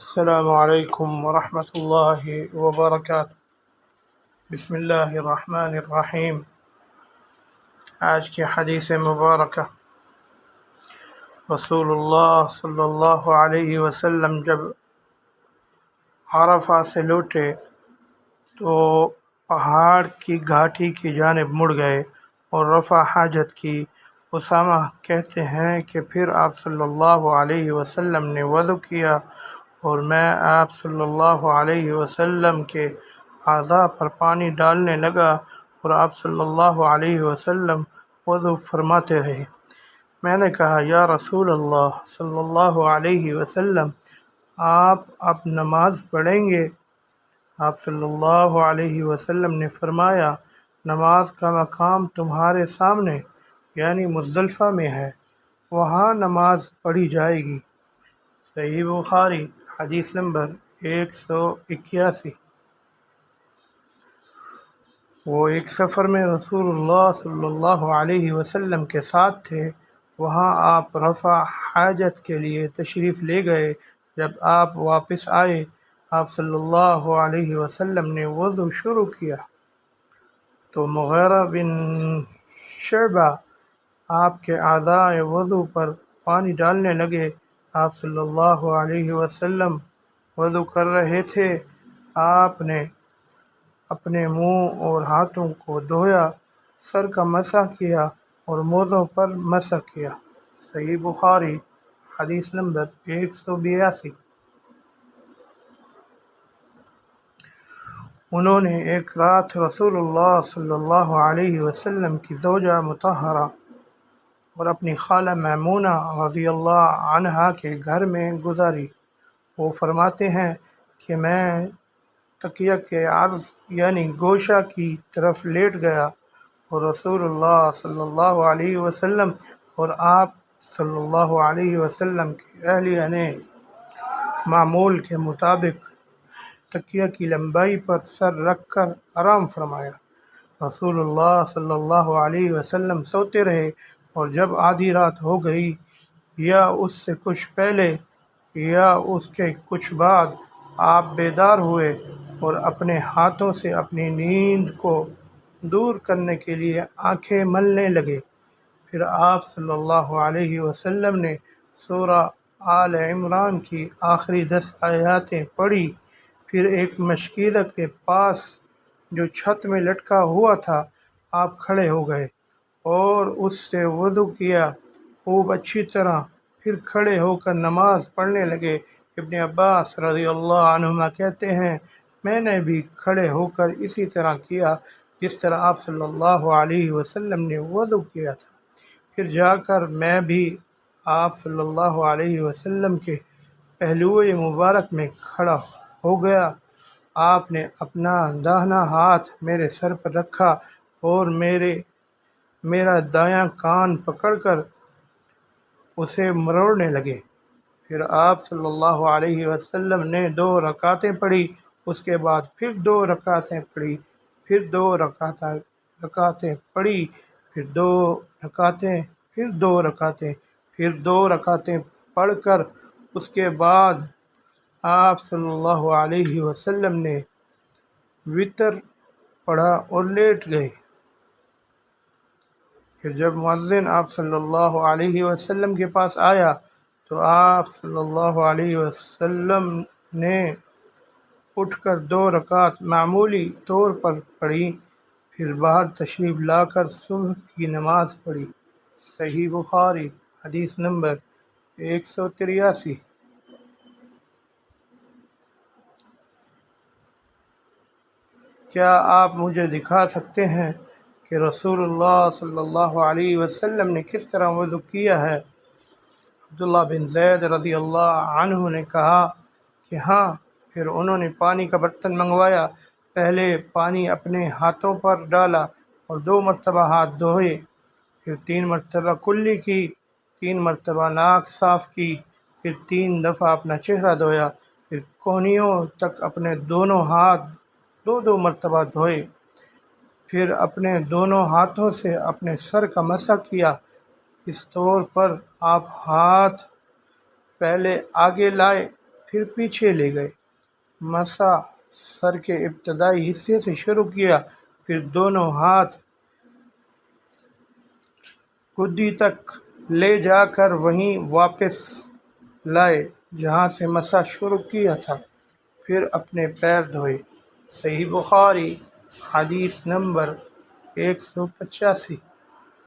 السلام علیکم ورحمۃ اللہ وبرکاتہ۔ بسم اللہ الرحمن الرحیم۔ آج کی حدیث مبارکہ، رسول اللہ صلی اللہ علیہ وسلم جب عرفہ سے لوٹے تو پہاڑ کی گھاٹی کی جانب مڑ گئے اور رفع حاجت کی۔ اسامہ کہتے ہیں کہ پھر آپ صلی اللہ علیہ وسلم نے وضو کیا اور میں آپ صلی اللہ علیہ وسلم کے اعضاء پر پانی ڈالنے لگا اور آپ صلی اللہ علیہ وسلم وضو فرماتے رہے۔ میں نے کہا، یا رسول اللہ صلی اللہ علیہ وسلم، آپ اب نماز پڑھیں گے؟ آپ صلی اللہ علیہ وسلم نے فرمایا، نماز کا مقام تمہارے سامنے یعنی مزدلفہ میں ہے، وہاں نماز پڑھی جائے گی۔ صحیح بخاری، حدیث نمبر 181۔ وہ ایک سفر میں رسول اللہ صلی اللہ علیہ وسلم کے ساتھ تھے۔ وہاں آپ رفع حاجت کے لیے تشریف لے گئے۔ جب آپ واپس آئے، آپ صلی اللہ علیہ وسلم نے وضو شروع کیا تو مغیرہ بن شعبہ آپ کے اعضاء وضو پر پانی ڈالنے لگے۔ آپ صلی اللہ علیہ وسلم وضو کر رہے تھے۔ آپ نے اپنے منہ اور ہاتھوں کو دھویا، سر کا مسح کیا اور موزوں پر مسح کیا۔ صحیح بخاری، حدیث نمبر 182۔ انہوں نے ایک رات رسول اللہ صلی اللہ علیہ وسلم کی زوجہ مطہرہ اور اپنی خالہ میمونہ رضی اللہ عنہا کے گھر میں گزاری۔ وہ فرماتے ہیں کہ میں تکیہ کے عرض یعنی گوشہ کی طرف لیٹ گیا اور رسول اللہ صلی اللہ علیہ وسلم اور آپ صلی اللہ علیہ وسلم کے اہلیہ نے معمول کے مطابق تکیہ کی لمبائی پر سر رکھ کر آرام فرمایا۔ رسول اللہ صلی اللہ علیہ وسلم سوتے رہے اور جب آدھی رات ہو گئی یا اس سے کچھ پہلے یا اس کے کچھ بعد آپ بیدار ہوئے اور اپنے ہاتھوں سے اپنی نیند کو دور کرنے کے لیے آنکھیں ملنے لگے۔ پھر آپ صلی اللہ علیہ وسلم نے سورہ آل عمران کی آخری 10 آیاتیں پڑھی۔ پھر ایک مشکیزہ کے پاس جو چھت میں لٹکا ہوا تھا آپ کھڑے ہو گئے اور اس سے وضو کیا خوب اچھی طرح، پھر کھڑے ہو کر نماز پڑھنے لگے۔ ابن عباس رضی اللہ عنہما کہتے ہیں، میں نے بھی کھڑے ہو کر اسی طرح کیا جس طرح آپ صلی اللہ علیہ وسلم نے وضو کیا تھا۔ پھر جا کر میں بھی آپ صلی اللہ علیہ وسلم کے پہلوئے مبارک میں کھڑا ہو گیا۔ آپ نے اپنا داہنا ہاتھ میرے سر پر رکھا اور میرا دایاں کان پکڑ کر اسے مروڑنے لگے۔ پھر آپ صلی اللہ علیہ وسلم نے 2 رکعتیں پڑھی، اس کے بعد پھر 2 رکعتیں پڑھی، پھر 2 رکعتیں پڑھی، پھر 2 رکعتیں، پھر 2 رکعتیں، پھر 2 رکعتیں پڑھ کر اس کے بعد آپ صلی اللہ علیہ وسلم نے وتر پڑھا اور لیٹ گئے۔ پھر جب مؤذن آپ صلی اللہ علیہ وسلم کے پاس آیا تو آپ صلی اللہ علیہ وسلم نے اٹھ کر 2 رکعت معمولی طور پر پڑھی، پھر باہر تشریف لا کر صبح کی نماز پڑھی۔ صحیح بخاری، حدیث نمبر 183۔ کیا آپ مجھے دکھا سکتے ہیں کہ رسول اللہ صلی اللہ علیہ وسلم نے کس طرح وضو کیا ہے؟ عبداللہ بن زید رضی اللہ عنہ نے کہا کہ ہاں۔ پھر انہوں نے پانی کا برتن منگوایا، پہلے پانی اپنے ہاتھوں پر ڈالا اور 2 مرتبہ ہاتھ دھوئے، پھر 3 مرتبہ کلی کی، 3 مرتبہ ناک صاف کی، پھر 3 دفعہ اپنا چہرہ دھویا، پھر کونیوں تک اپنے دونوں ہاتھ 2 مرتبہ دھوئے، پھر اپنے دونوں ہاتھوں سے اپنے سر کا مسح کیا۔ اس طور پر آپ ہاتھ پہلے آگے لائے، پھر پیچھے لے گئے۔ مسح سر کے ابتدائی حصے سے شروع کیا، پھر دونوں ہاتھ گدی تک لے جا کر وہیں واپس لائے جہاں سے مسح شروع کیا تھا، پھر اپنے پیر دھوئے۔ صحیح بخاری حدیث نمبر 185۔